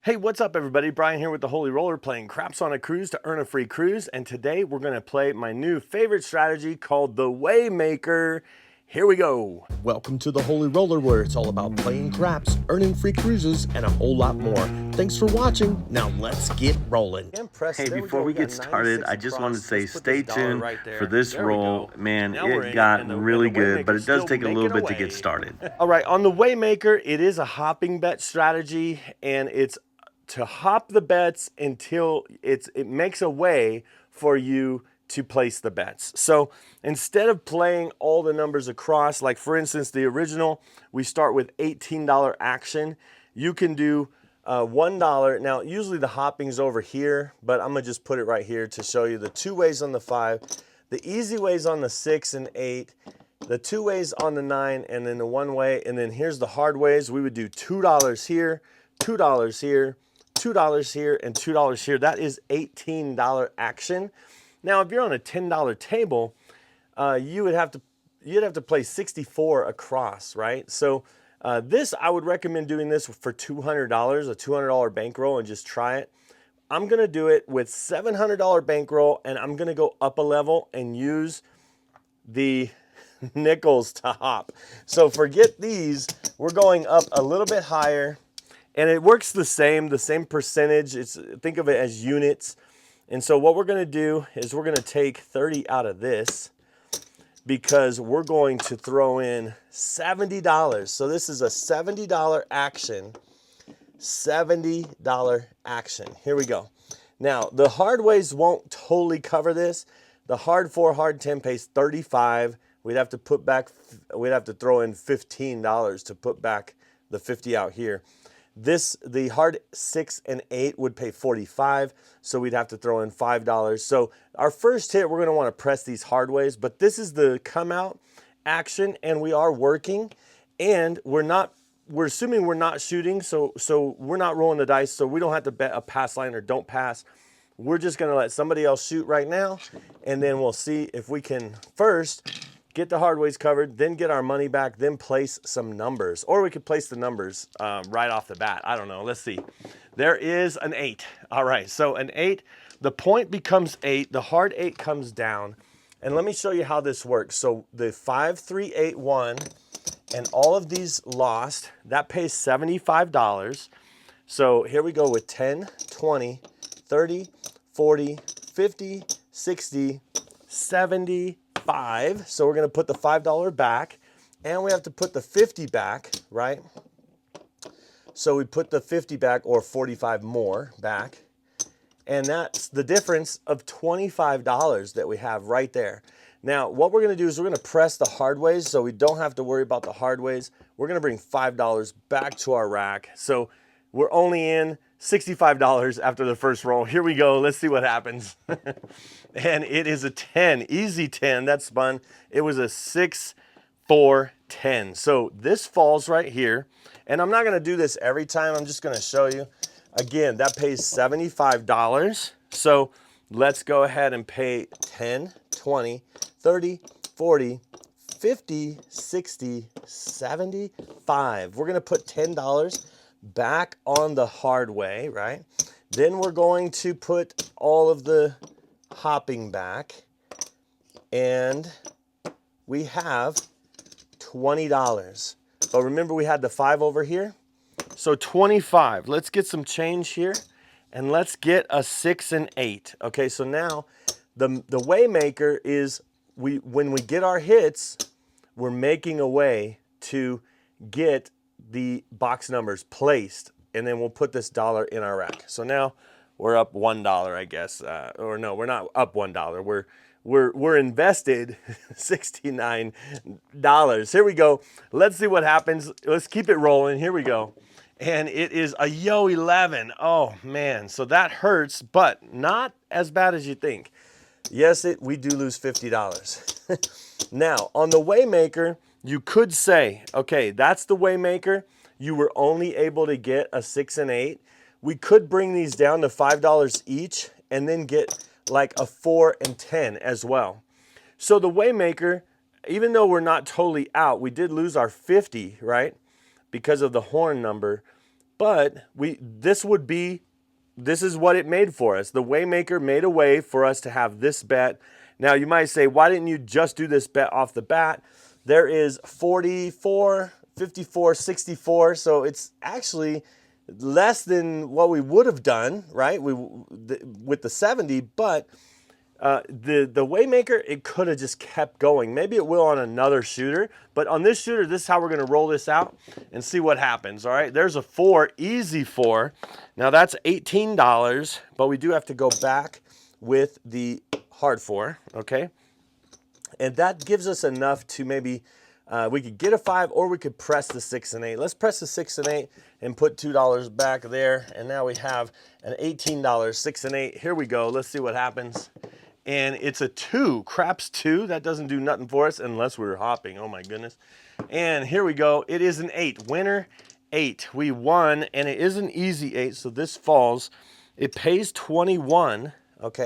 Hey, what's up everybody? Brian here with the Holy Roller playing craps on a cruise to earn a free cruise. And today we're gonna play my new favorite strategy called the Waymaker. Here we go. Welcome to the Holy Roller, where it's all about playing craps, earning free cruises, and a whole lot more. Thanks for watching. Now let's get rolling. Hey, before we get started, I just wanted to say stay tuned for this roll. Man, it got really good, but it does take a little bit to get started. All right, on the Waymaker, it is a hopping bet strategy, and it's to hop the bets until it makes a way for you to place the bets. So instead of playing all the numbers across, like for instance, the original, we start with $18 action. You can do $1. Now, usually the hopping's over here, but I'm gonna just put it right here to show you the two ways on the 5, the easy ways on the 6 and 8, the two ways on the 9, and then the one way, and then here's the hard ways. We would do $2 here, $2 here, $2 here, and $2 here. That is $18 action. Now, if you're on a $10 table, you'd have to play 64 across, right? So this, I would recommend doing this for $200, a $200 bankroll, and just try it. I'm gonna do it with $700 bankroll, and I'm gonna go up a level and use the nickels to hop. So forget these, we're going up a little bit higher, and it works the same percentage. Think of it as units. And so what we're gonna do is we're gonna take 30 out of this because we're going to throw in $70. So this is a $70 action, $70 action. Here we go. Now, the hard ways won't totally cover this. The hard 4, hard 10 pays 35. We'd have to throw in $15 to put back the 50 out here. The hard 6 and 8 would pay 45, so we'd have to throw in $5. So our first hit, we're gonna wanna press these hard ways, but this is the come out action, and we are working, and we're assuming we're not shooting, so we're not rolling the dice, so we don't have to bet a pass line or don't pass. We're just gonna let somebody else shoot right now, and then we'll see if we can first get the hard ways covered, then get our money back, then place some numbers. Or we could place the numbers right off the bat. I don't know, let's see. There is an 8. All right, so an 8, the point becomes 8, the hard 8 comes down. And let me show you how this works. So the 5, 3, 8, 1, and all of these lost, that pays $75. So here we go with 10, 20, 30, 40, 50, 60, 70, 5. So we're going to put the $5 back, and we have to put the 50 back, right? So we put the 50 back, or 45 more back, and that's the difference of $25 that we have right there. Now, what we're going to do is we're going to press the hard ways, so we don't have to worry about the hard ways. We're going to bring $5 back to our rack. So we're only in $65 after the first roll. Here we go. Let's see what happens. And it is a 10, easy 10. That spun. It was a 6, 4, 10. So this falls right here. And I'm not going to do this every time. I'm just going to show you. Again, that pays $75. So let's go ahead and pay 10, 20, 30, 40, 50, 60, 75. We're going to put $10 back on the hard way, right? Then we're going to put all of the hopping back, and we have $20. But remember, we had the 5 over here, so 25. Let's get some change here, and let's get a 6 and 8. Okay, so now the Waymaker is when we get our hits, we're making a way to get the box numbers placed, and then we'll put this dollar in our rack. So now we're up $1, I guess, or no, we're not up $1. We're invested $69. Here we go. Let's see what happens. Let's keep it rolling. Here we go. And it is a yo 11. Oh man, so that hurts, but not as bad as you think. Yes, we do lose $50. Now, on the Waymaker, you could say, okay, that's the Waymaker. You were only able to get a 6 and 8. We could bring these down to $5 each and then get like a 4 and 10 as well. So the Waymaker, even though we're not totally out, we did lose our 50, right? Because of the horn number. but this is what it made for us. The Waymaker made a way for us to have this bet. Now you might say, why didn't you just do this bet off the bat? There is 44, 54, 64, so it's actually less than what we would have done, right? With the 70, but the Waymaker, it could have just kept going. Maybe it will on another shooter, but on this shooter, this is how we're gonna roll this out and see what happens, all right? There's a 4, easy 4. Now that's $18, but we do have to go back with the hard 4, okay? And that gives us enough to maybe, we could get a 5 or we could press the 6 and 8. Let's press the 6 and 8 and put $2 back there. And now we have an $18, 6 and 8. Here we go, let's see what happens. And it's a 2, craps 2. That doesn't do nothing for us unless we're hopping, oh my goodness. And here we go, it is an 8, winner 8. We won, and it is an easy 8, so this falls. It pays 21, okay?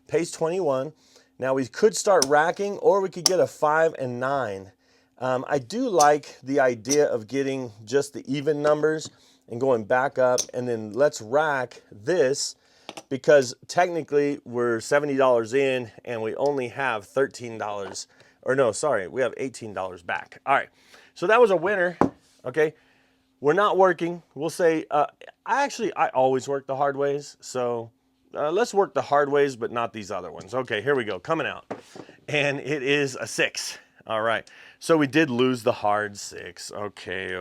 Pays 21. Now we could start racking, or we could get a 5 and 9. I do like the idea of getting just the even numbers and going back up, and then let's rack this, because technically we're $70 in and we only have $13, or no, sorry, we have $18 back. All right, so that was a winner, okay? We're not working, we'll say, I always work the hard ways, so let's work the hard ways, but not these other ones. Okay, here we go, coming out. And it is a 6, all right. So we did lose the hard 6, okay.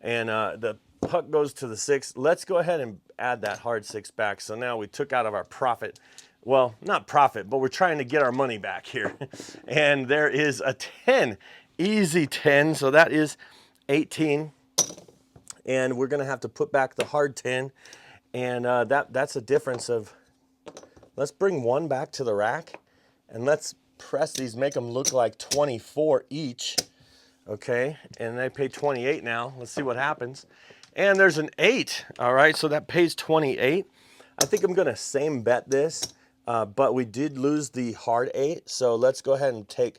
And the puck goes to the 6. Let's go ahead and add that hard 6 back. So now we took out of our profit. Well, not profit, but we're trying to get our money back here. And there is a 10, easy 10. So that is 18. And we're gonna have to put back the hard 10. And that's a difference of, let's bring 1 back to the rack and let's press these, make them look like 24 each. Okay, and they pay 28 now. Let's see what happens. And there's an 8, all right, so that pays 28. I think I'm gonna same bet this, but we did lose the hard 8, so let's go ahead and take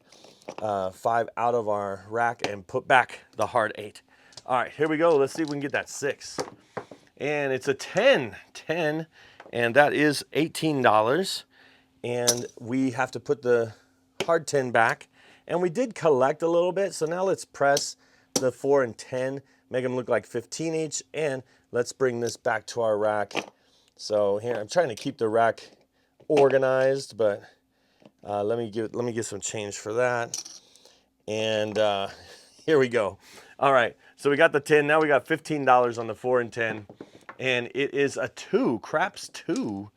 5 out of our rack and put back the hard 8. All right, here we go. Let's see if we can get that 6. And it's a 10, and that is $18. And we have to put the hard 10 back. And we did collect a little bit, so now let's press the 4 and 10, make them look like 15 each, and let's bring this back to our rack. So here, I'm trying to keep the rack organized, but let me get some change for that. And here we go. All right, so we got the 10, now we got $15 on the 4 and 10, and it is a 2, craps 2.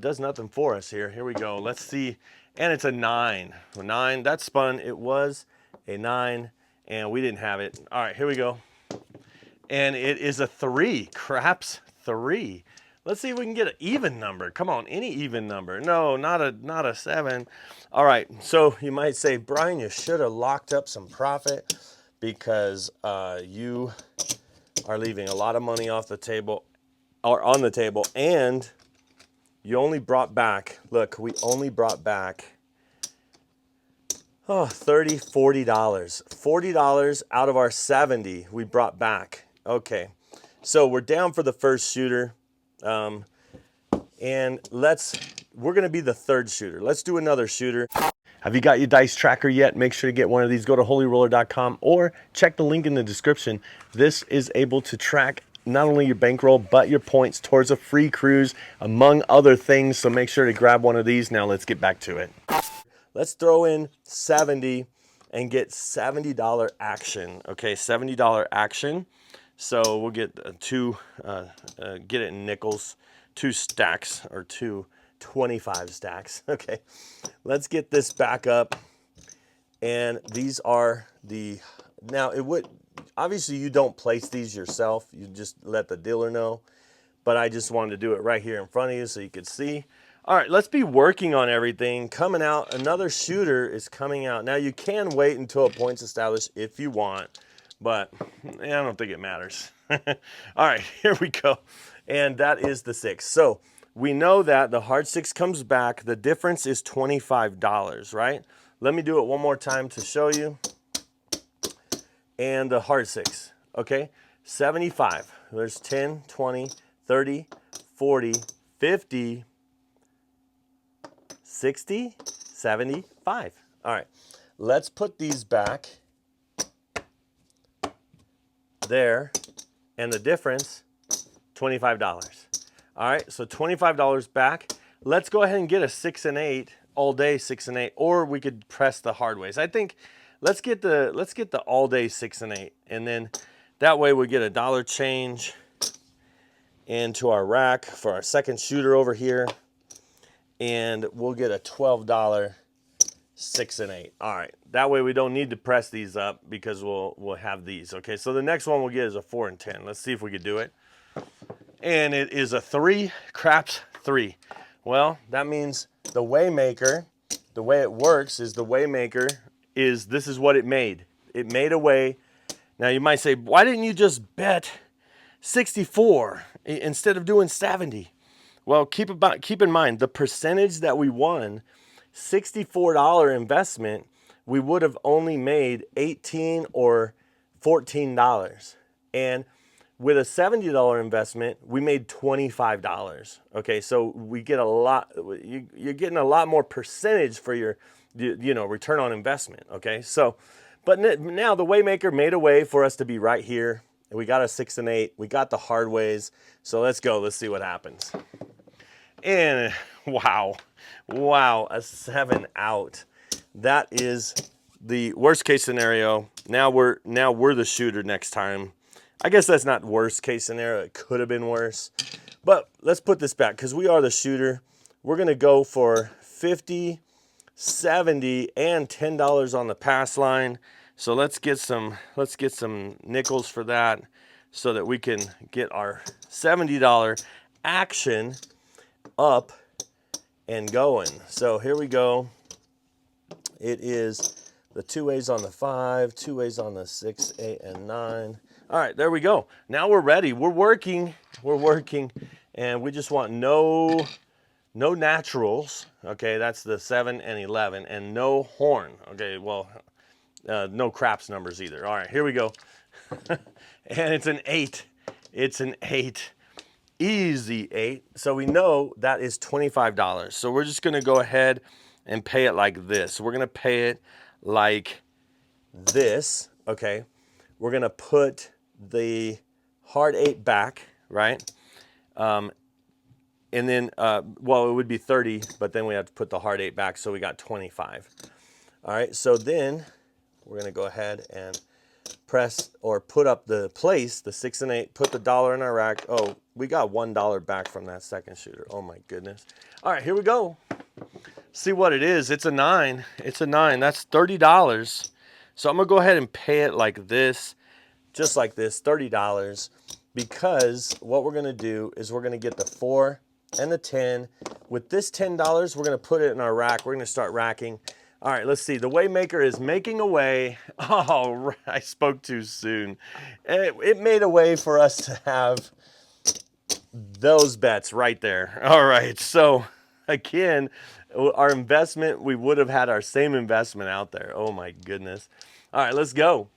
Does nothing for us here. Here we go, let's see. And it's a 9. 9, that spun. It was a 9, and we didn't have it. All right, here we go. And it is a 3, craps 3. Let's see if we can get an even number. Come on, any even number. No, not a 7. All right, so you might say, Brian, you should have locked up some profit because you are leaving a lot of money off the table, or on the table, and you only brought back, look, we only brought back, $30, $40. $40 out of our 70 we brought back. Okay, so we're down for the first shooter. And we're gonna be the third shooter. Let's do another shooter. Have you got your dice tracker yet? Make sure to get one of these. Go to holyroller.com or check the link in the description. This is able to track not only your bankroll, but your points towards a free cruise, among other things. So make sure to grab one of these. Now let's get back to it. Let's throw in 70 and get $70 action. Okay, $70 action. So we'll get get it in nickels, 2 stacks, or 2 25 stacks. Okay, let's get this back up. And these are the, now it would, obviously you don't place these yourself, you just let the dealer know, but I just wanted to do it right here in front of you so you could see. All right, let's be working on everything. Coming out, another shooter is coming out. Now you can wait until a point's established if you want, but I don't think it matters. All right, here we go. And that is the 6. So we know that the hard 6 comes back. The difference is $25, right? Let me do it one more time to show you. And the hard 6, okay? 75. There's 10, 20, 30, 40, 50, 60, 75. All right, let's put these back there, and the difference, $25. All right, so $25 back. Let's go ahead and get a 6 and 8 all day, 6 and 8, or we could press the hard ways. I think let's get the all day 6 and 8, and then that way we get a dollar change into our rack for our second shooter over here, and we'll get a $12 6 and 8. All right, that way we don't need to press these up because we'll have these. Okay, so the next one we'll get is a 4 and 10. Let's see if we could do it. And it is a 3, craps 3. Well, that means the Waymaker, the way it works is the Waymaker is, this is what it made. It made a way. Now you might say, why didn't you just bet 64 instead of doing 70? Well, keep in mind the percentage that we won, $64 investment, we would have only made $18 or $14. And with a $70 investment, we made $25. Okay, so we get a lot. You're getting a lot more percentage for your, return on investment. Okay, so, but now the Waymaker made a way for us to be right here. We got a 6 and 8. We got the hard ways. So let's go. Let's see what happens. And wow, a 7 out. That is the worst case scenario. Now we're the shooter next time. I guess that's not worst case scenario. It could have been worse. But let's put this back because we are the shooter. We're going to go for 50, 70, and $10 on the pass line. So let's get some nickels for that so that we can get our $70 action up and going. So here we go. It is the 2 ways on the 5, 2 ways on the 6, 8, and 9. All right, there we go. Now we're ready. We're working, and we just want no naturals. Okay, that's the 7 and 11, and no horn. Okay, well, no craps numbers either. All right, here we go. And it's an 8. It's an 8. Easy 8. So we know that is $25. So we're just going to go ahead and pay it like this. We're going to pay it like this. Okay, we're going to put the hard 8 back, right? And then, well, it would be 30, but then we have to put the hard 8 back, so we got 25. All right, so then we're going to go ahead and press or put up the place, the 6 and 8, put the dollar in our rack. Oh, we got $1 back from that second shooter. Oh my goodness. All right, here we go. See what it is. It's a 9. It's a 9. That's $30. So I'm going to go ahead and pay it like this, just like this, $30, because what we're going to do is we're going to get the 4 and the 10. With this $10, we're going to put it in our rack. We're going to start racking. All right, let's see. The Waymaker is making a way. Oh, I spoke too soon. It made a way for us to have those bets right there. All right, so again, our investment, we would have had our same investment out there. Oh my goodness. All right, let's go.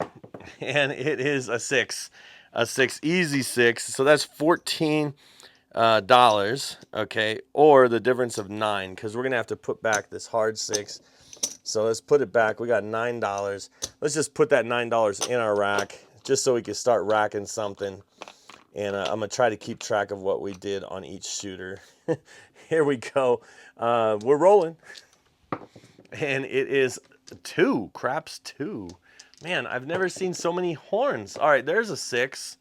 And it is a 6, easy 6. So that's $14, okay, or the difference of 9, because we're gonna have to put back this hard 6. So let's put it back. We got $9. Let's just put that $9 in our rack, just so we can start racking something. And I'm gonna try to keep track of what we did on each shooter. Here we go. We're rolling, and it is 2, craps 2. Man, I've never seen so many horns. All right, there's a 6.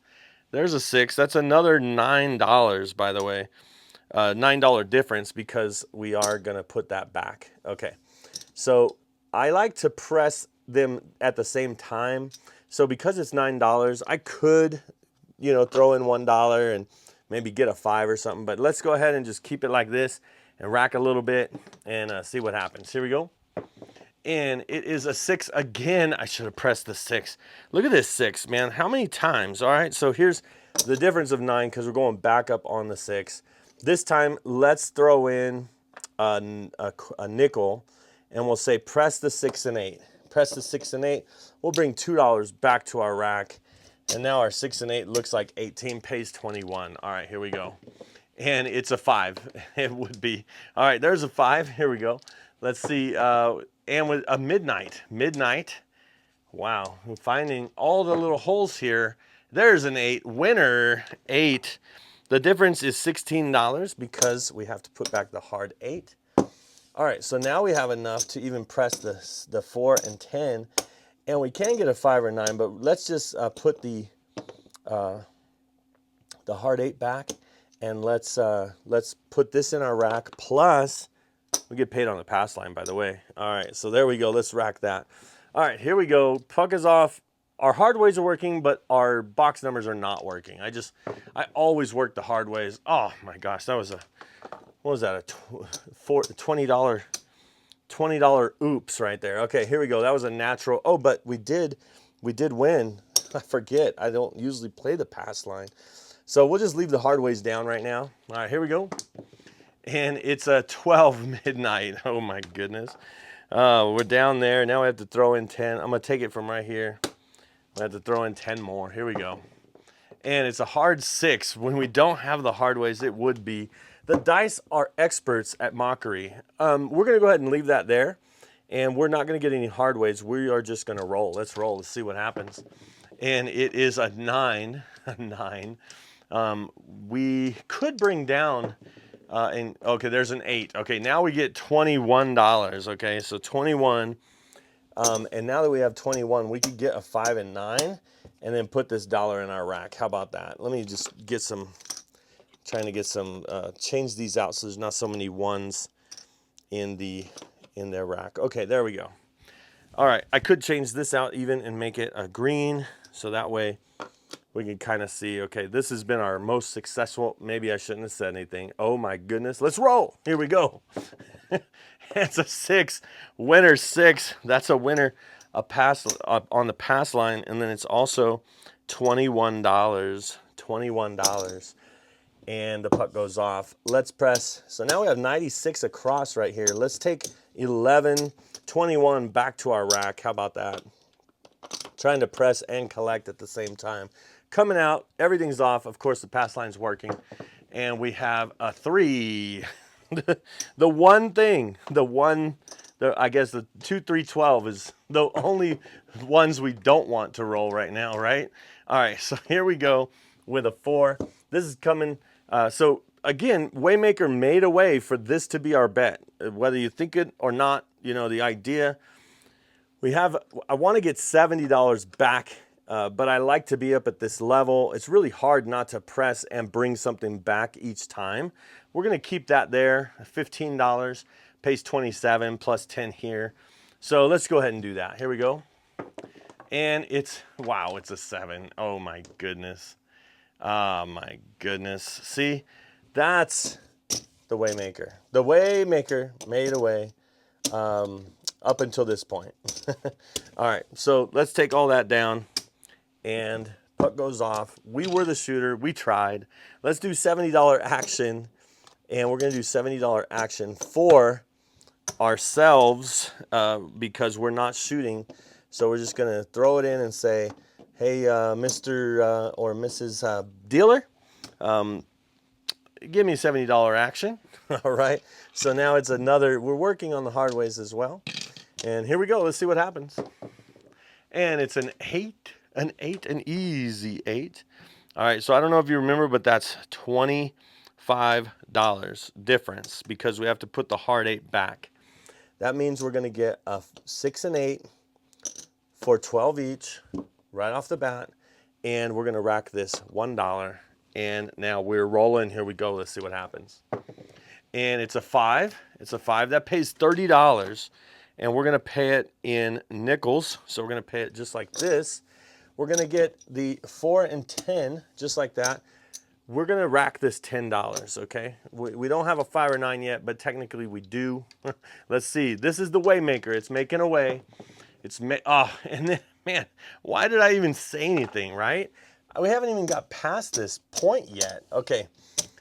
There's a 6. That's another $9, by the way. $9 difference because we are going to put that back. Okay, so I like to press them at the same time. So because it's $9, I could, throw in $1 and maybe get a 5 or something. But let's go ahead and just keep it like this and rack a little bit and see what happens. Here we go. And it is a 6 again. I should have pressed the 6. Look at this 6, man. How many times? All right, so here's the difference of 9 because we're going back up on the 6. This time, let's throw in a nickel, and we'll say press the 6 and 8. Press the 6 and 8. We'll bring $2 back to our rack. And now our 6 and 8 looks like 18 pays 21. All right, here we go. And it's a 5. It would be. All right, there's a 5. Here we go. Let's see. And with a midnight. Midnight. Wow. I'm finding all the little holes here. There's an 8. Winner 8. The difference is $16 because we have to put back the hard 8. All right, so now we have enough to even press the 4 and 10. And we can get a 5 or 9, but let's just put the hard 8 back, and let's put this in our rack. Plus, we get paid on the pass line, by the way. All right, so there we go. Let's rack that. All right, here we go. Puck is off. Our hard ways are working, but our box numbers are not working. I always work the hard ways. Oh my gosh, that was a, what was that? $20 oops right there. Okay, here we go. That was a natural. Oh, but we did win. I forget. I don't usually play the pass line. So we'll just leave the hard ways down right now. All right, here we go. And it's a 12 midnight. Oh my goodness. We're down there. Now we have to throw in 10. I'm going to take it from right here. I have to throw in 10 more. Here we go. And it's a hard 6. When we don't have the hard ways, it would be. The dice are experts at mockery. We're going to go ahead and leave that there. And we're not going to get any hard ways. We are just going to roll. Let's roll. Let's see what happens. And it is a 9. A 9. We could bring down... okay, there's an 8. Okay, now we get $21. Okay, so 21. And now that we have 21, we could get a 5 and 9 and then put this dollar in our rack. How about that? Let me just get some, trying to get some, change these out so there's not so many ones in their rack. Okay, there we go. All right, I could change this out even and make it a green so that way we can kind of see, okay, this has been our most successful. Maybe I shouldn't have said anything. Oh my goodness, let's roll. Here we go. It's a 6, winner 6. That's a winner, a pass on the pass line, and then it's also $21. $21, and the puck goes off. Let's press. So now we have 96 across right here. Let's take 11, 21 back to our rack. How about that? Trying to press and collect at the same time. Coming out, everything's off. Of course, the pass line's working, and we have a 3. The one thing, I guess the 2, 3, 12 is the only ones we don't want to roll right now, right? All right, so here we go with a 4. This is coming. So again, Waymaker made a way for this to be our bet. Whether you think it or not, you know, the idea. I want to get $70 back, but I like to be up at this level. It's really hard not to press and bring something back each time. We're going to keep that there. $15 pays 27 plus 10 here. So let's go ahead and do that. Here we go. And it's, wow, it's a 7. Oh my goodness. Oh my goodness. See, that's the Waymaker. The Waymaker made a way up until this point. All right, so let's take all that down, and puck goes off. We were the shooter. We tried. Let's do $70 action, and we're going to do $70 action for ourselves because we're not shooting. So we're just going to throw it in and say, hey, Mr. Or Mrs. Dealer, give me $70 action. All right, so now it's another, we're working on the hard ways as well. And here we go, let's see what happens. And it's an 8, an easy 8. All right, so I don't know if you remember, but that's $25 difference because we have to put the hard 8 back. That means we're gonna get a 6 and 8 for 12 each, right off the bat. And we're gonna rack this $1. And now we're rolling, here we go, let's see what happens. And it's a 5, that pays $30. And we're gonna pay it in nickels. So we're gonna pay it just like this. We're gonna get the 4 and 10, just like that. We're gonna rack this $10, okay? We don't have a 5 or 9 yet, but technically we do. Let's see, this is the Waymaker, it's making a way. And then, man, why did I even say anything, right? We haven't even got past this point yet. Okay,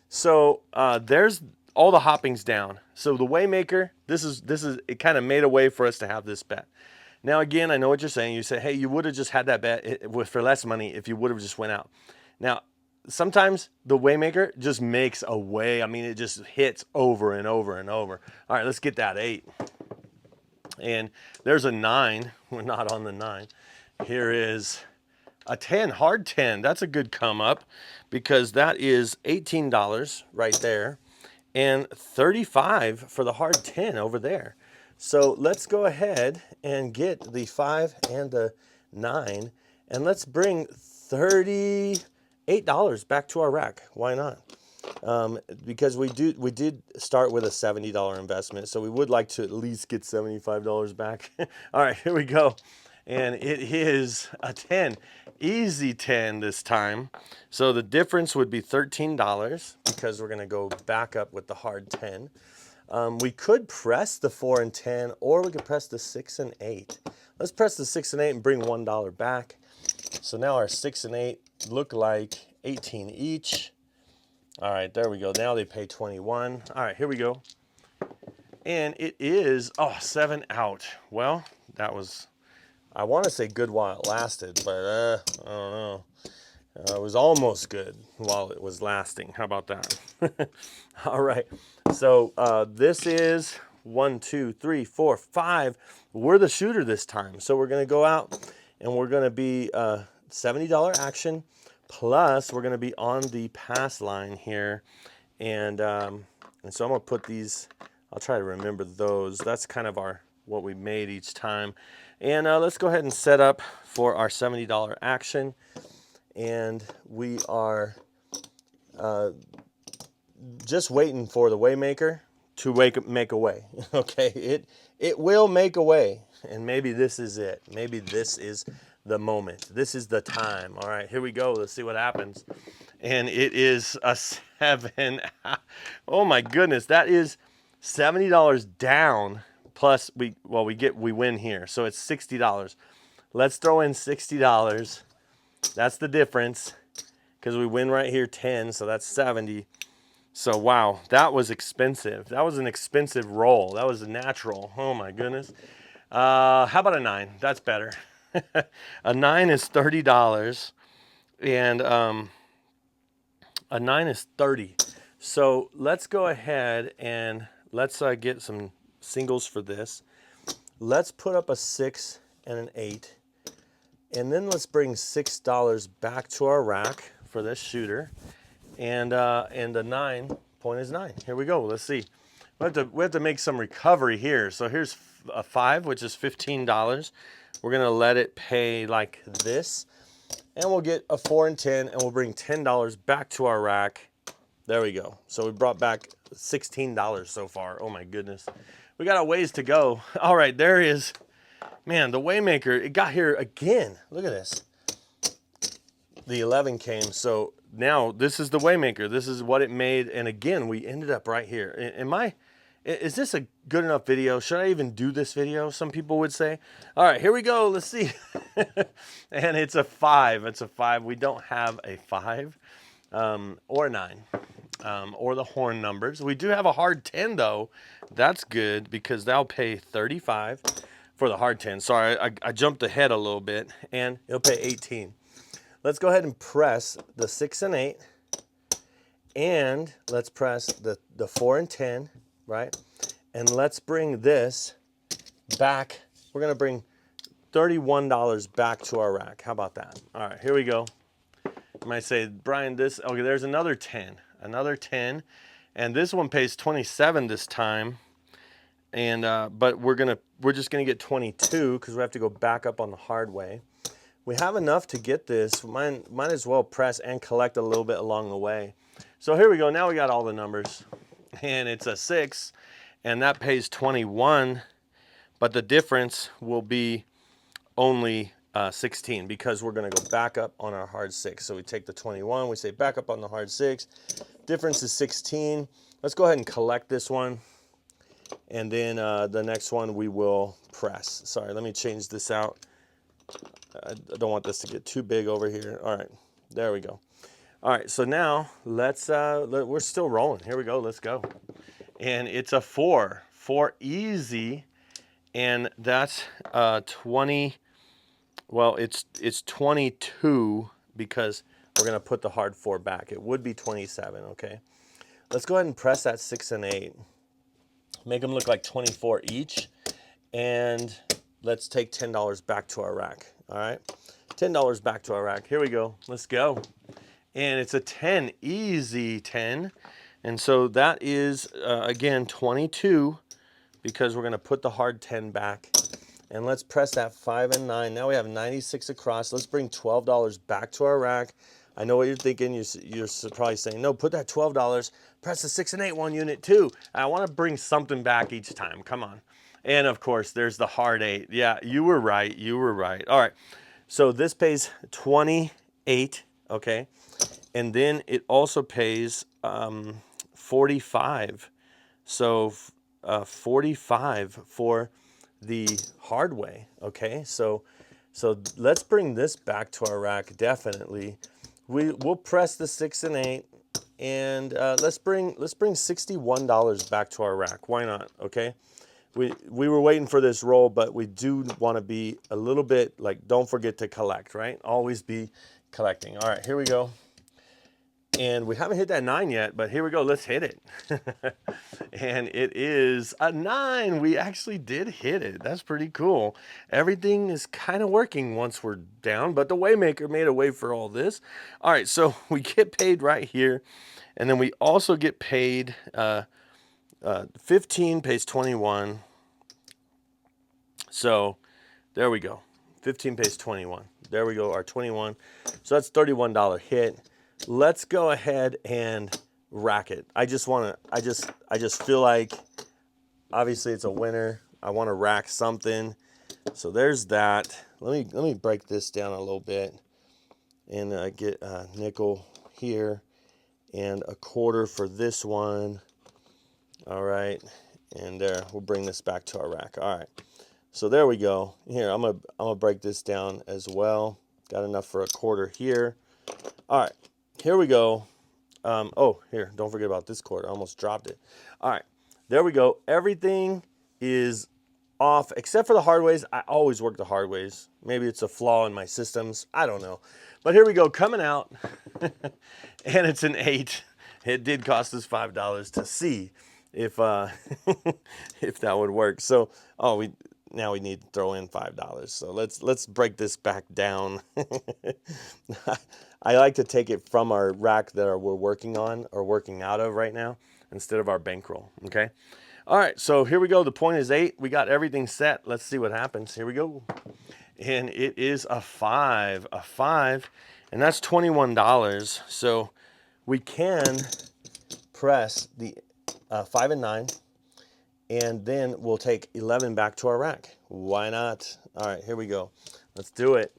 so there's all the hoppings down. So the Waymaker, this is it kind of made a way for us to have this bet. Now, again, I know what you're saying. You say, hey, you would have just had that bet for less money if you would have just went out. Now, sometimes the Waymaker just makes a way. I mean, it just hits over and over and over. All right, let's get that 8. And there's a 9. We're not on the 9. Here is a 10, hard 10. That's a good come up because that is $18 right there and $35 for the hard 10 over there. So let's go ahead and get the 5 and the 9 and let's bring $38 back to our rack. Why not? Because we did start with a $70 investment, so we would like to at least get $75 back. All right, here we go. And it is a 10, easy 10 this time. So the difference would be $13 because we're gonna go back up with the hard 10. We could press the 4 and 10, or we could press the 6 and 8. Let's press the 6 and 8 and bring $1 back. So now our 6 and 8 look like 18 each. All right, there we go. Now they pay 21. All right, here we go. And it is, 7 out. Well, that was, I want to say good while it lasted, but I don't know. It was almost good while it was lasting. How about that? All right. So this is 1, 2, 3, 4, 5. We're the shooter this time. So we're going to go out and we're going to be $70 action. Plus, we're going to be on the pass line here. And so I'm going to put these, I'll try to remember those. That's kind of what we made each time. And let's go ahead and set up for our $70 action. And we are just waiting for the Waymaker to make a way. Okay, it will make a way. And maybe this is it. Maybe this is the moment. This is the time. All right, here we go. Let's see what happens. And it is a 7. Oh my goodness, that is $70 down. Plus we win here, so it's $60. Let's throw in $60. That's the difference because we win right here 10, so that's 70. So wow, that was expensive. That was an expensive roll. That was a natural. Oh my goodness. How about a 9? That's better. A 9 is $30, and a 9 is 30. So let's go ahead and let's get some singles for this. Let's put up a 6 and an 8, and then let's bring $6 back to our rack for this shooter, and the 9 point is 9. Here we go. Let's see. We have to make some recovery here. So here's a 5, which is $15. We're gonna let it pay like this, and we'll get a 4 and 10, and we'll bring $10 back to our rack. There we go. So we brought back $16 so far. Oh my goodness. We got a ways to go. All right, there is, man, the Waymaker, it got here again. Look at this. The 11 came, so now this is the Waymaker. This is what it made, and again, we ended up right here. Is this a good enough video? Should I even do this video? Some people would say. All right, here we go. Let's see. And it's a 5. It's a 5. We don't have a 5 or a 9 or the horn numbers. We do have a hard 10, though. That's good because they'll pay $35 for the hard 10. Sorry, I jumped ahead a little bit, and it'll pay $18. Let's go ahead and press the 6 and 8, and let's press the 4 and 10. Right? And let's bring this back. We're going to bring $31 back to our rack. How about that? All right, here we go. You might say, Brian, okay, there's another 10. Another 10. And this one pays 27 this time. And but we're just gonna get 22 because we have to go back up on the hard way. We have enough to get this. Might as well press and collect a little bit along the way. So here we go. Now we got all the numbers. And it's a 6, and that pays 21, but the difference will be only 16 because we're going to go back up on our hard 6. So we take the 21, we say back up on the hard 6. Difference is 16. Let's go ahead and collect this one, and then the next one we will press. Sorry, let me change this out. I don't want this to get too big over here. All right, there we go. All right, so now let's, we're still rolling. Here we go, let's go. And it's a 4 easy, and that's 20. Well, it's 22 because we're gonna put the hard 4 back. It would be 27. Okay, let's go ahead and press that 6 and 8. Make them look like 24 each, and let's take $10 back to our rack. All right, $10 back to our rack. Here we go. Let's go. And it's a 10, easy 10. And so that is, again, 22 because we're going to put the hard 10 back. And let's press that 5 and 9. Now we have 96 across. Let's bring $12 back to our rack. I know what you're thinking. You're probably saying, no, put that $12. Press the 6 and 8 one unit too. I want to bring something back each time. Come on. And of course, there's the hard 8. Yeah, you were right. You were right. All right. So this pays 28, okay? And then it also pays 45. So 45 for the hard way, okay? So let's bring this back to our rack, definitely. We'll press the 6 and 8, and let's bring $61 back to our rack. Why not, okay? We were waiting for this roll, but we do want to be a little bit like, don't forget to collect, right? Always be collecting. All right, here we go. And we haven't hit that 9 yet, but here we go. Let's hit it. And it is a 9. We actually did hit it. That's pretty cool. Everything is kind of working once we're down, but the Waymaker made a way for all this. All right, so we get paid right here. And then we also get paid 15 pays 21. So there we go. 15 pays 21. There we go, our 21. So that's $31 hit. Let's go ahead and rack it. I just feel like, obviously it's a winner. I want to rack something. So there's that. Let me break this down a little bit and get a nickel here and a quarter for this one. All right, and there, we'll bring this back to our rack. All right, so there we go. Here, I'm gonna break this down as well. Got enough for a quarter here. All right. Here we go. Oh, here, don't forget about this quarter. I almost dropped it. All right, there we go. Everything is off except for the hard ways. I always work the hard ways. Maybe it's a flaw in my systems. I don't know. But here we go, coming out. And it's an 8. It did cost us $5 to see if if that would work. So, now we need to throw in $5. So let's break this back down. I like to take it from our rack that we're working on or working out of right now instead of our bankroll, okay? All right, so here we go. The point is 8. We got everything set. Let's see what happens. Here we go. And it is a 5, and that's $21. So we can press the 5 and 9, and then we'll take 11 back to our rack. Why not? All right, here we go. Let's do it.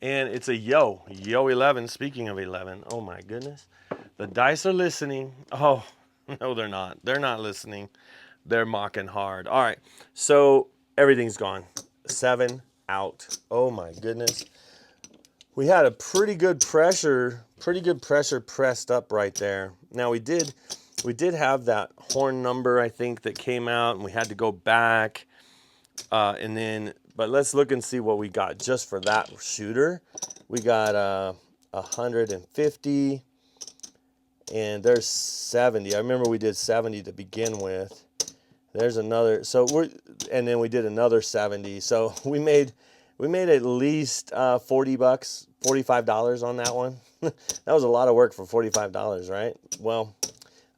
And it's a yo 11. Speaking of 11, oh my goodness. The dice are listening. Oh, no, they're not. They're not listening. They're mocking hard. All right, so everything's gone. 7 out. Oh my goodness. We had a pretty good pressure pressed up right there. Now we did have that horn number, I think, that came out, and we had to go back. But let's look and see what we got just for that shooter. We got 150, and there's 70. I remember we did 70 to begin with. There's another. And then we did another 70. So we made at least $40, $45 on that one. That was a lot of work for $45, right? Well,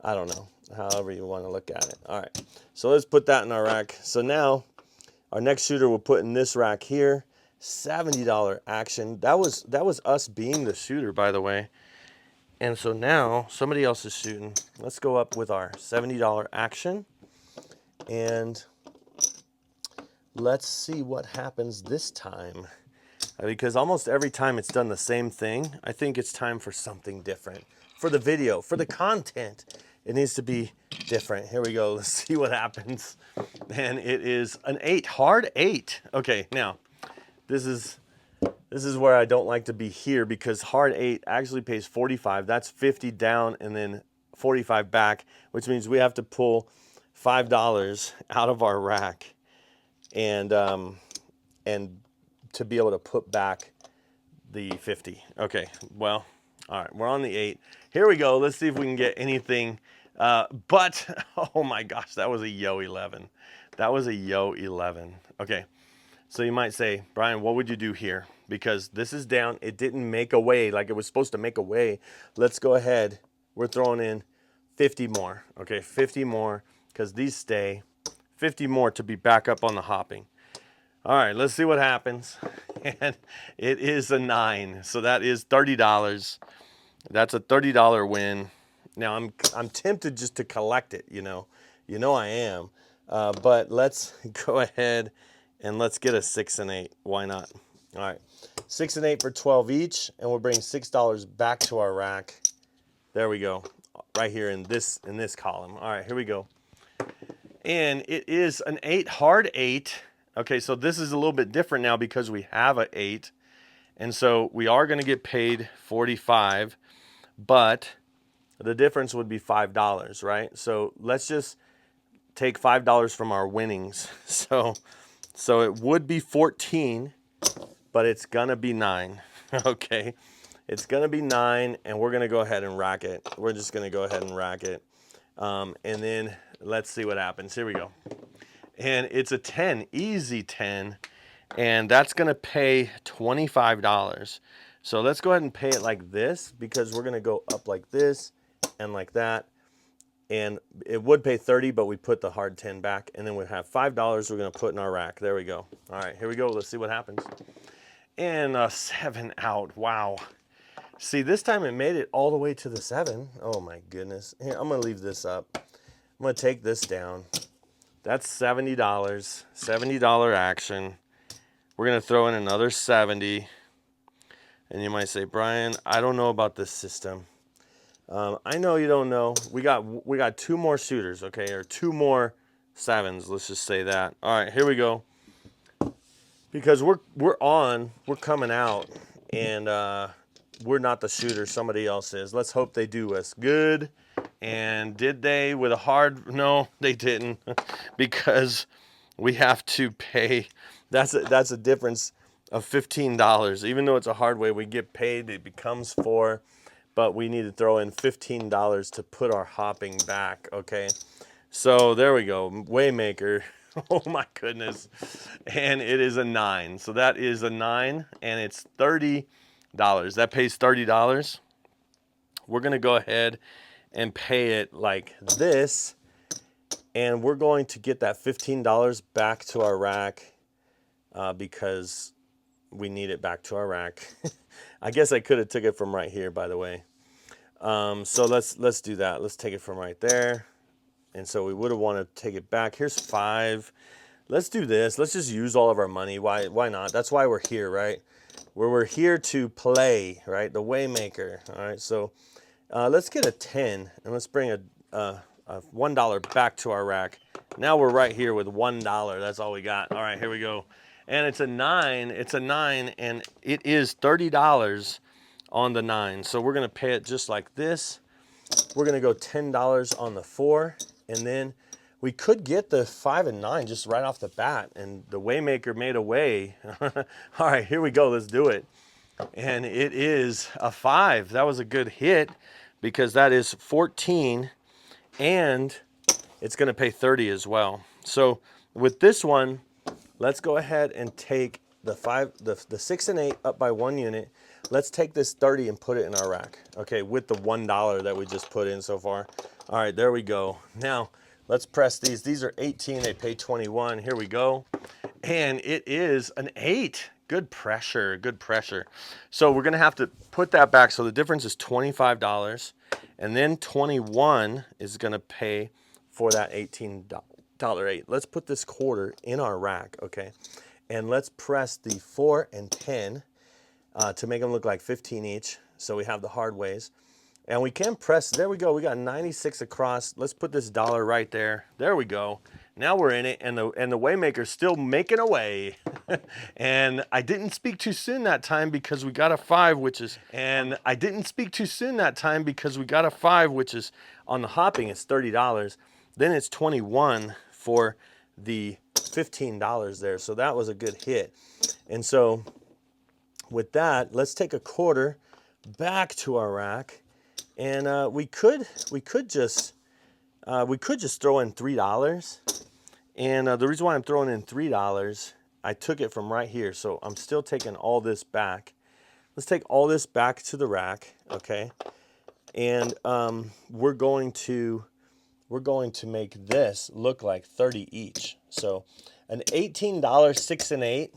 I don't know. However you want to look at it. All right. So let's put that in our rack. So now our next shooter we'll put in this rack here. $70 action. That was us being the shooter, by the way. And so now somebody else is shooting. Let's go up with our $70 action. And let's see what happens this time. Because almost every time it's done the same thing, I think it's time for something different. For the video, for the content, it needs to be different. Here we go. Let's see what happens. And it is an 8, hard 8. Okay, now this is where I don't like to be here, because hard 8 actually pays 45. That's 50 down and then 45 back, which means we have to pull $5 out of our rack. and to be able to put back the 50. Okay, well, all right, we're on the 8. Here we go. Let's see if we can get anything. But, oh my gosh, that was a yo 11. That was a yo 11. Okay, so you might say, Brian, what would you do here? Because this is down. It didn't make a way like it was supposed to make a way. Let's go ahead. We're throwing in 50 more. Okay, 50 more because these stay. 50 more to be back up on the hopping. All right, let's see what happens. And it is a 9. So that is $30. That's a $30 win. Now I'm tempted just to collect it, you know. You know I am. But let's go ahead and let's get a 6 and 8. Why not? All right. 6 and 8 for 12 each, and we'll bring $6 back to our rack. There we go. Right here in this column. All right, here we go. And it is an 8, hard 8. Okay, so this is a little bit different now because we have an 8. And so we are going to get paid 45, but the difference would be $5, right? So let's just take $5 from our winnings. So it would be 14, but it's going to be 9. Okay. It's going to be 9, and we're going to go ahead and rack it. We're just going to go ahead and rack it. And then let's see what happens. Here we go. And it's a 10, easy 10. And that's going to pay $25. So let's go ahead and pay it like this because we're going to go up like this and like that. And it would pay 30, but we put the hard 10 back. And then we have $5 we're going to put in our rack. There we go. All right, here we go. Let's see what happens. And a 7 out. Wow. See, this time it made it all the way to the 7. Oh, my goodness. Here, I'm going to leave this up. I'm going to take this down. That's $70. $70 action. We're going to throw in another 70. And you might say, Brian, I don't know about this system. I know you don't know. We got 2 more shooters, okay, or 2 more 7s. Let's just say that. All right, here we go. Because we're coming out, and we're not the shooter. Somebody else is. Let's hope they do us good. And did they with a hard? No, they didn't, because we have to pay. That's a difference of $15. Even though it's a hard way, we get paid. It becomes 4, but we need to throw in $15 to put our hopping back. Okay, so there we go. Waymaker. Oh my goodness, and it is a 9. So that is a 9, and it's $30. That pays $30. We're gonna go ahead and pay it like this, and we're going to get that $15 back to our rack because we need it back to our rack. I guess I could have took it from right here, by the way. So let's do that. Let's take it from right there. And so we would have wanted to take it back. Here's 5. Let's do this. Let's just use all of our money. Why not? That's why we're here, right? We're here to play, right? The Waymaker. All right, so let's get a 10, and let's bring a $1 back to our rack. Now we're right here with $1. That's all we got. All right, here we go. And it's a 9. It's a 9, and it is $30 on the 9. So we're going to pay it just like this. We're going to go $10 on the 4, and then we could get the 5 and 9 just right off the bat, and the Waymaker made a way. All right, here we go. Let's do it. And it is a 5. That was a good hit because that is 14, and it's going to pay 30 as well. So with this one, let's go ahead and take the 6 and 8 up by 1 unit. Let's take this 30 and put it in our rack, okay, with the $1 that we just put in so far. All right, there we go. Now, let's press these. These are 18. They pay 21. Here we go. And it is an 8. Good pressure, good pressure. So we're going to have to put that back. So the difference is $25. And then 21 is going to pay for that $18 8. Let's put this quarter in our rack, okay? And let's press the 4 and 10 to make them look like 15 each. So we have the hard ways. And we can press, there we go. We got 96 across. Let's put this $1 right there. There we go. Now we're in it, and the Waymaker's still making away. And I didn't speak too soon that time because we got a 5, which is, and I didn't speak too soon that time because we got a 5, which is on the hopping, it's $30. Then it's 21 for the $15 there. So that was a good hit. And so with that, let's take a quarter back to our rack, and we could just throw in $3. And the reason why I'm throwing in $3, I took it from right here, so I'm still taking all this back. Let's take all this back to the rack, okay? And we're going to make this look like 30 each. So an $18 6 and 8.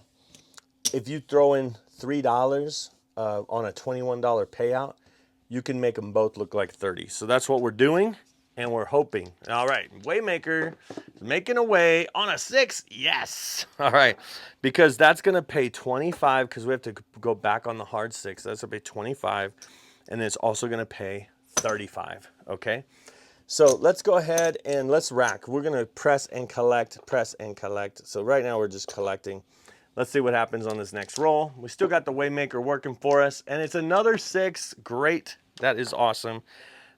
If you throw in $3 on a $21 payout, you can make them both look like 30. So that's what we're doing, and we're hoping. All right, Waymaker is making a way on a 6. Yes. All right, because that's going to pay 25 because we have to go back on the hard 6. That's going to pay 25, and it's also going to pay 35, okay? So let's go ahead and let's rack. We're going to press and collect. So right now we're just collecting. Let's see what happens on this next roll. We still got the Waymaker working for us, and it's another 6. Great. That is awesome.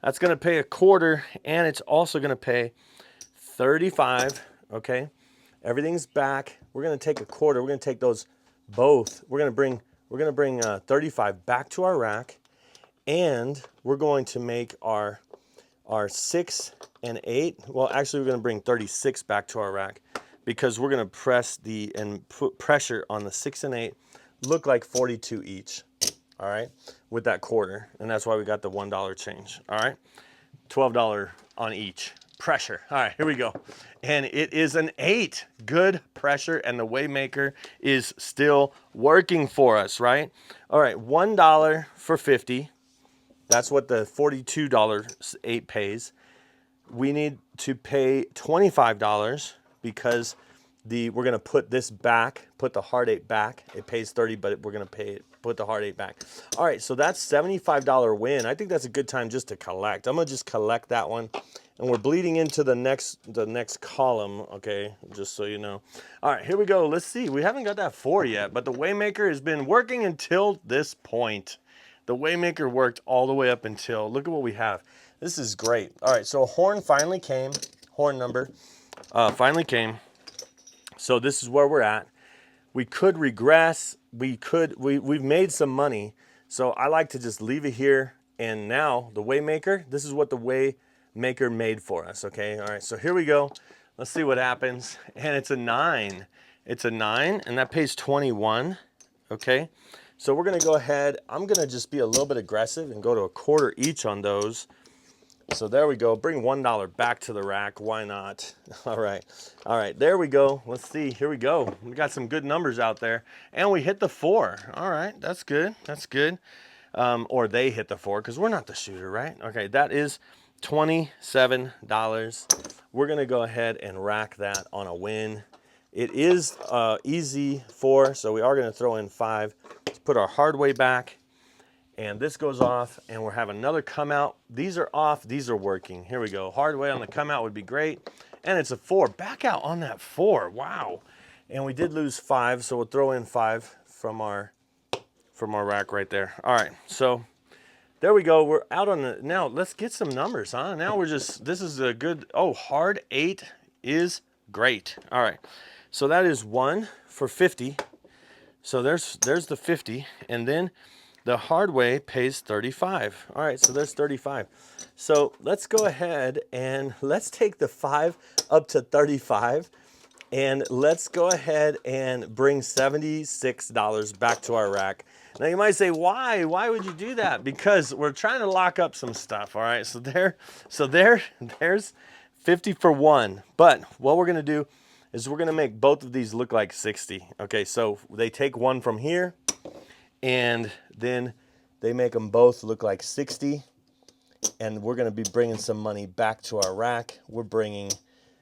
That's going to pay a quarter, and it's also going to pay 35, okay? Everything's back. We're going to take a quarter. We're going to take those both. We're going to bring 35 back to our rack, and we're going to make our 6 and 8. Well, actually, we're going to bring 36 back to our rack, because we're going to press and put pressure on the 6 and 8, look like 42 each, all right, with that quarter. And that's why we got the $1 change, all right? $12 on each. Pressure. All right, here we go. And it is an 8. Good pressure, and the Waymaker is still working for us, right? All right, $1 for 50. That's what the $42 8 pays. We need to pay $25 because we're going to put this back, put the hard 8 back. It pays 30, but we're going to put the hard 8 back. All right, so that's $75 win. I think that's a good time just to collect. I'm going to just collect that one. And we're bleeding into the next column, okay, just so you know. All right, here we go. Let's see. We haven't got that 4 yet, but the Waymaker has been working until this point. The Waymaker worked all the way up until, look at what we have. This is great. All right, so horn finally came. Horn number finally came. So this is where we're at. We could regress. We've made some money. So I like to just leave it here. And now the Waymaker, this is what the Waymaker made for us, okay? All right, so here we go. Let's see what happens. And it's a 9. It's a 9, and that pays 21, okay? So we're going to go ahead. I'm going to just be a little bit aggressive and go to a quarter each on those. So there we go. Bring $1 back to the rack. Why not? All right. All right. There we go. Let's see. Here we go. We got some good numbers out there. And we hit the 4. All right. That's good. That's good. Or they hit the 4 because we're not the shooter, right? Okay. That is $27. We're going to go ahead and rack that on a win. It is easy 4, so we are going to throw in 5. Let's put our hard way back. And this goes off, and we'll have another come out. These are off, these are working. Here we go. Hard way on the come out would be great. And it's a 4. Back out on that 4. Wow. And we did lose 5, so we'll throw in 5 from our rack right there. All right, so there we go. We're out on the, now let's get some numbers, huh? Now we're just, this is a good, oh, hard 8 is great. All right, so that is 1 for 50. So there's the 50, and then the hard way pays 35. All right, so there's 35. So let's go ahead and let's take the 5 up to 35, and let's go ahead and bring $76 back to our rack. Now you might say, why? Why would you do that? Because we're trying to lock up some stuff. All right, so there's 50 for 1. But what we're gonna do is we're gonna make both of these look like 60. Okay, so they take 1 from here, and then they make them both look like 60, and we're going to be bringing some money back to our rack. We're bringing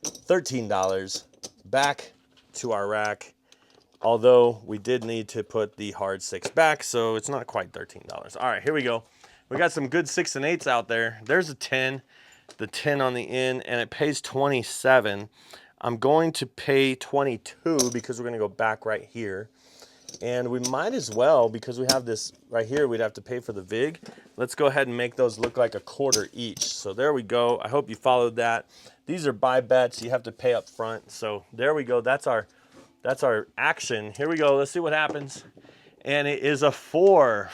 $13 back to our rack, although we did need to put the hard 6 back, so it's not quite $13. All right, here we go. We got some good 6 and 8s out there. There's a 10, the 10 on the end, and it pays 27. I'm going to pay 22 because we're going to go back right here. And we might as well, because we have this right here, we'd have to pay for the vig. Let's go ahead and make those look like a quarter each. So there we go. I hope you followed that. These are buy bets. You have to pay up front. So there we go. That's our action. Here we go. Let's see what happens. And it is a 4,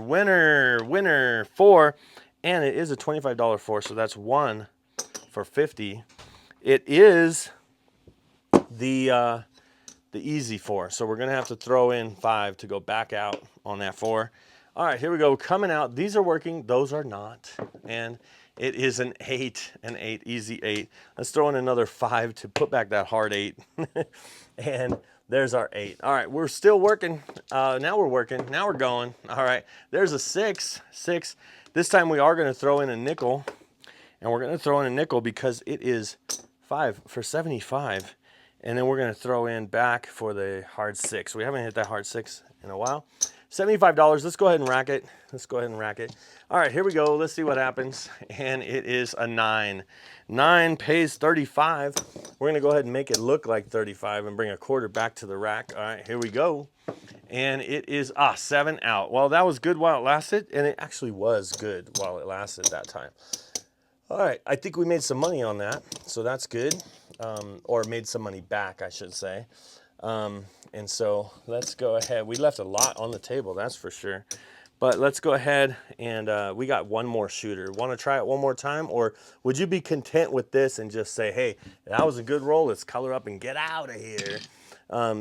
winner, 4. And it is a $25 4, so that's 1 for 50. It is the easy 4, so we're gonna have to throw in 5 to go back out on that 4. All right, here we go, coming out. These are working, those are not. And it is an 8, easy 8. Let's throw in another 5 to put back that hard 8. And there's our 8. All right, we're still working. Now we're working, now we're going. All right, there's a 6. This time we are gonna throw in a nickel, and we're gonna throw in a nickel because it is 5 for 75. And then we're gonna throw in back for the hard 6. We haven't hit that hard 6 in a while. $75, let's go ahead and rack it. All right, here we go, let's see what happens. And it is a 9. 9 pays 35. We're gonna go ahead and make it look like 35 and bring a quarter back to the rack. All right, here we go. And it is 7 out. Well, that was good while it lasted, and it actually was good while it lasted that time. All right, I think we made some money on that, so that's good. Or made some money back, I should say. And so let's go ahead. We left a lot on the table, that's for sure. But let's go ahead and we got one more shooter. Want to try it one more time? Or would you be content with this and just say, hey, that was a good roll, let's color up and get out of here.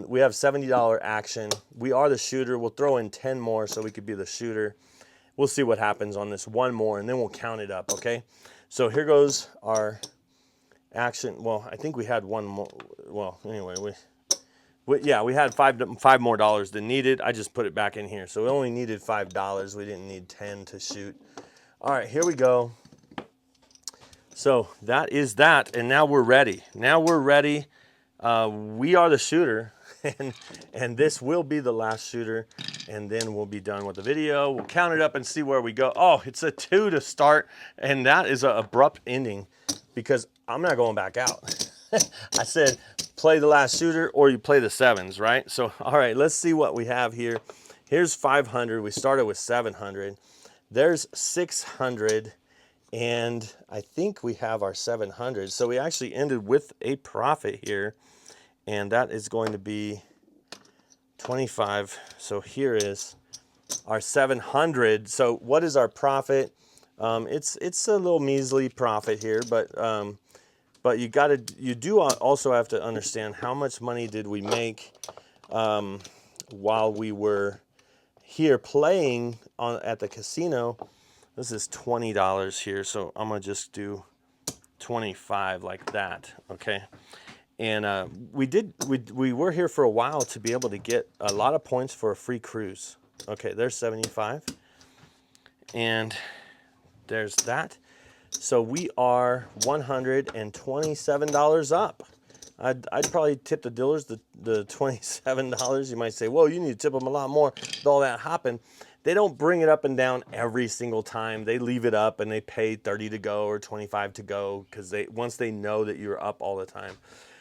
We have $70 action. We are the shooter. We'll throw in 10 more so we could be the shooter. We'll see what happens on this one more, and then we'll count it up, okay? So here goes our action. Well, I think we had one more. Well, anyway, we had five more dollars than needed. I just put it back in here. So we only needed $5. We didn't need 10 to shoot. All right, here we go. So that is that, and now we're ready. We are the shooter, and this will be the last shooter, and then we'll be done with the video. We'll count it up and see where we go. Oh, it's a 2 to start, and that is an abrupt ending because I'm not going back out. I said play the last shooter or you play the 7s, right? So, all right, let's see what we have here. Here's 500. We started with 700. There's 600. And I think we have our 700. So we actually ended with a profit here. And that is going to be 25. So here is our 700. So what is our profit? It's a little measly profit here, but you do also have to understand how much money did we make while we were here playing at the casino. This is $20 here, so I'm gonna just do 25 like that, okay? And we were here for a while to be able to get a lot of points for a free cruise. Okay, there's 75, and there's that. So we are $127 up. I'd probably tip the dealers the $27. You might say, whoa, you need to tip them a lot more with all that hopping. They don't bring it up and down every single time. They leave it up and they pay 30 to go or 25 to go because once they know that you're up all the time.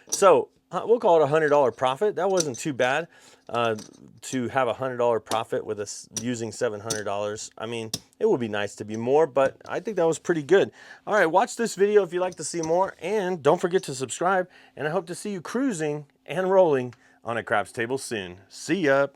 So we'll call it a $100 profit. That wasn't too bad to have a $100 profit with us using $700. I mean, it would be nice to be more, but I think that was pretty good. All right, watch this video if you'd like to see more, and don't forget to subscribe, and I hope to see you cruising and rolling on a craps table soon. See ya.